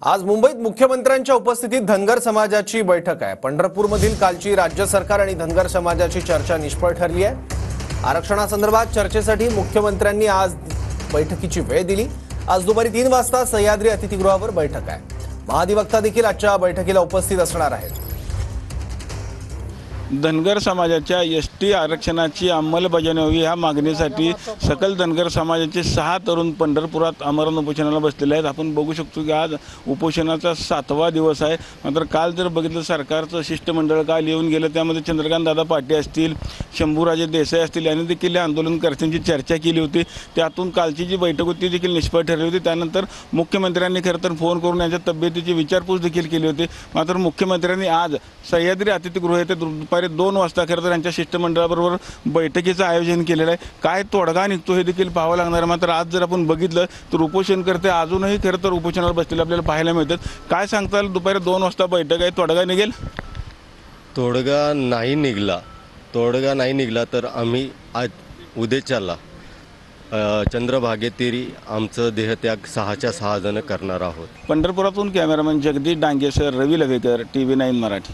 आज मुंबईत मुख्यमंत्र्यांच्या उपस्थितीत धनगर समाजाची बैठक आहे। पंढरपूरमधील कालची राज्य सरकार आणि धनगर समाजाची चर्चा निष्फळ ठरली आहे। आरक्षणासंदर्भात चर्चेसाठी मुख्यमंत्र्यांनी आज बैठकीची वेळ दिली। आज दुपारी 3 वाजता सह्याद्री अतिथीगृहावर बैठक आहे। महाधिवक्ता देखील आजच्या बैठकीला उपस्थित असणार आहेत। धनगर समाजाच्या एसटी आरक्षणाची अंमलबजावणी व्हावी ह्या मागणीसाठी सकल धनगर समाजाचे 6 तरुण पंढरपुरात आमरण उपोषणाला बसलेले आहेत। आपण बघू शकतो की आज उपोषणाचा 7वा दिवस आहे। मात्र काल जर बघितलं सरकारचं शिष्टमंडळ काल येऊन गेलं, त्यामध्ये चंद्रकांत दादा पाटील असतील, शंभूराजे देसाई असतील यांनी देखील आंदोलनकर्त्यांची चर्चा केली होती। त्यातून कालची जी बैठक होती देखील निष्फळ ठरली होती। त्यानंतर मुख्यमंत्र्यांनी खरं तर फोन करून यांच्या तब्येतीची विचारपूस देखील केली होती। मात्र मुख्यमंत्र्यांनी आज सह्याद्री अतिथीगृह येथे दुपारी 2 वाजता खरं तर यांच्या शिष्टमंडळाबरोबर बैठकीचं आयोजन केलेलं आहे। काय तोडगा निघतो हे देखील पाहावं लागणार आहे। मात्र आज जर आपण बघितलं तर उपोषणकर्ते अजूनही खरं तर उपोषणाला बसलेले आपल्याला पाहायला मिळतात। काय सांगताल, दुपारी 2 वाजता बैठक आहे, तोडगा निघेल? तोडगा नाही निघाला तर आम्ही आज उद्याच्याला चंद्रभागेतीरी आमचं देहत्याग 6च्या 6 जण करणार आहोत। पंढरपुरातून कॅमेरामन जगदीश डांगेसर, रवी लवेकर, TV9 मराठी।